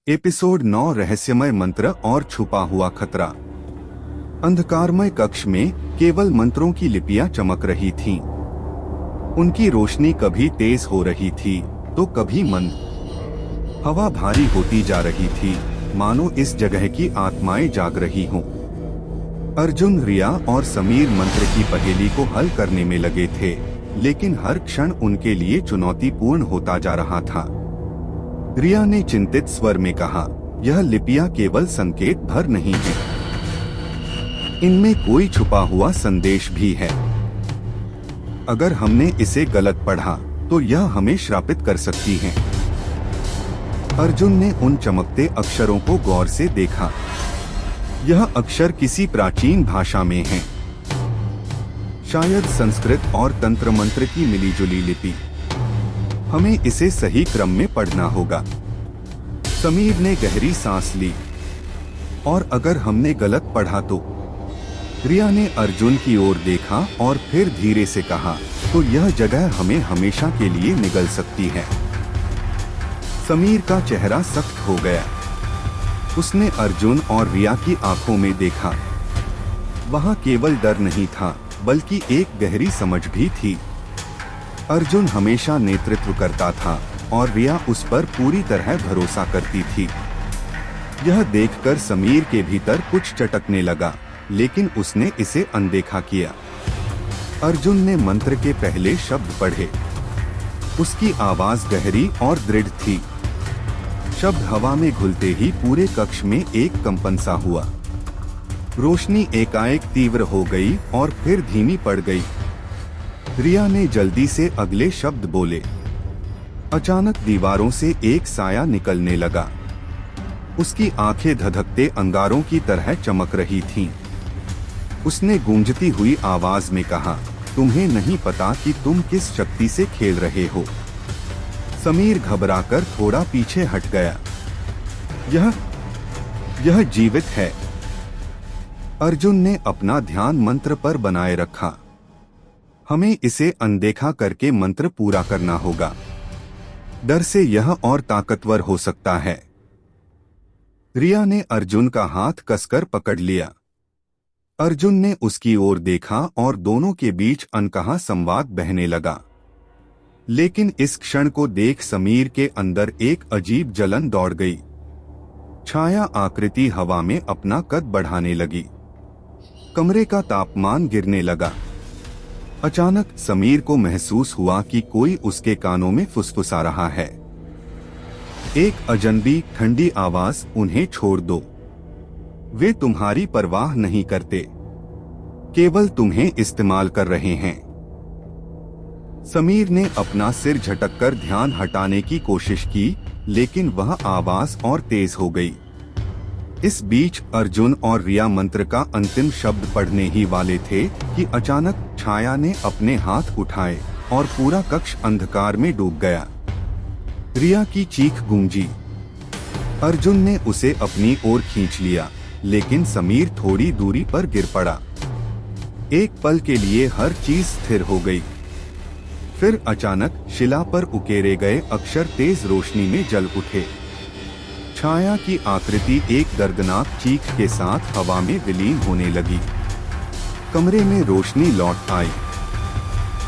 Episode 9 रहस्यमय मंत्र और छुपा हुआ खतरा। अंधकारमय कक्ष में केवल मंत्रों की लिपियां चमक रही थीं। उनकी रोशनी कभी तेज हो रही थी तो कभी मंद। हवा भारी होती जा रही थी, मानो इस जगह की आत्माएं जाग रही हों। अर्जुन, रिया और समीर मंत्र की पहेली को हल करने में लगे थे, लेकिन हर क्षण उनके लिए चुनौतीपूर्ण होता जा रहा था। रिया ने चिंतित स्वर में कहा, यह लिपियां केवल संकेत भर नहीं है, इनमें कोई छुपा हुआ संदेश भी है। अगर हमने इसे गलत पढ़ा तो यह हमें श्रापित कर सकती है। अर्जुन ने उन चमकते अक्षरों को गौर से देखा। यह अक्षर किसी प्राचीन भाषा में हैं, शायद संस्कृत और तंत्र मंत्र की मिलीजुली लिपि। हमें इसे सही क्रम में पढ़ना होगा। समीर ने गहरी सांस ली। और अगर हमने गलत पढ़ा तो? रिया ने अर्जुन की ओर देखा और फिर धीरे से कहा, तो यह जगह हमें हमेशा के लिए निगल सकती है। समीर का चेहरा सख्त हो गया। उसने अर्जुन और रिया की आंखों में देखा। वहां केवल डर नहीं था, बल्कि एक गहरी समझ भी थी। अर्जुन हमेशा नेतृत्व करता था और रिया उस पर पूरी तरह भरोसा करती थी। यह देखकर समीर के भीतर कुछ चटकने लगा, लेकिन उसने इसे अनदेखा किया। अर्जुन ने मंत्र के पहले शब्द पढ़े। उसकी आवाज गहरी और दृढ़ थी। शब्द हवा में घुलते ही पूरे कक्ष में एक कंपन सा हुआ। रोशनी एकाएक तीव्र हो गई और फिर धीमी पड़ गई। रिया ने जल्दी से अगले शब्द बोले। अचानक दीवारों से एक साया निकलने लगा। उसकी आंखें धधकते अंगारों की तरह चमक रही थीं। उसने गूंजती हुई आवाज में कहा, तुम्हें नहीं पता कि तुम किस शक्ति से खेल रहे हो। समीर घबराकर थोड़ा पीछे हट गया। यह जीवित है। अर्जुन ने अपना ध्यान मंत्र पर बनाए रखा। हमें इसे अनदेखा करके मंत्र पूरा करना होगा। डर से यह और ताकतवर हो सकता है। रिया ने अर्जुन का हाथ कसकर पकड़ लिया। अर्जुन ने उसकी ओर देखा और दोनों के बीच अनकहा संवाद बहने लगा। लेकिन इस क्षण को देख समीर के अंदर एक अजीब जलन दौड़ गई। छाया आकृति हवा में अपना कद बढ़ाने लगी। कमरे का तापमान गिरने लगा। अचानक समीर को महसूस हुआ कि कोई उसके कानों में फुसफुसा रहा है। एक अजनबी ठंडी आवाज, उन्हें छोड़ दो। वे तुम्हारी परवाह नहीं करते, केवल तुम्हें इस्तेमाल कर रहे हैं। समीर ने अपना सिर झटककर ध्यान हटाने की कोशिश की, लेकिन वह आवाज और तेज हो गई। इस बीच अर्जुन और रिया मंत्र का अंतिम शब्द पढ़ने ही वाले थे कि अचानक छाया ने अपने हाथ उठाए और पूरा कक्ष अंधकार में डूब गया। रिया की चीख गूंजी। अर्जुन ने उसे अपनी ओर खींच लिया, लेकिन समीर थोड़ी दूरी पर गिर पड़ा। एक पल के लिए हर चीज स्थिर हो गई। फिर अचानक शिला पर उकेरे गए अक्षर तेज रोशनी में जल उठे। छाया की आकृति एक दर्दनाक चीख के साथ हवा में विलीन होने लगी। कमरे में रोशनी लौट आई।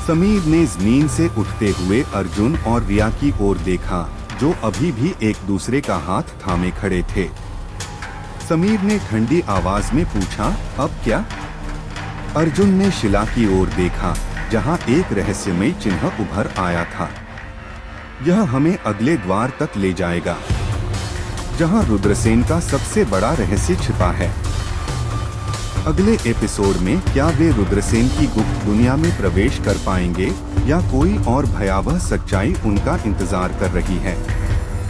समीर ने जमीन से उठते हुए अर्जुन और रिया की ओर देखा, जो अभी भी एक दूसरे का हाथ थामे खड़े थे। समीर ने ठंडी आवाज में पूछा, अब क्या? अर्जुन ने शिला की ओर देखा, जहां एक रहस्यमय चिन्ह उभर आया था। यह हमें अगले द्वार तक ले जाएगा, जहां रुद्रसेन का सबसे बड़ा रहस्य छिपा है। अगले एपिसोड में क्या वे रुद्रसेन की गुप्त दुनिया में प्रवेश कर पाएंगे, या कोई और भयावह सच्चाई उनका इंतजार कर रही है?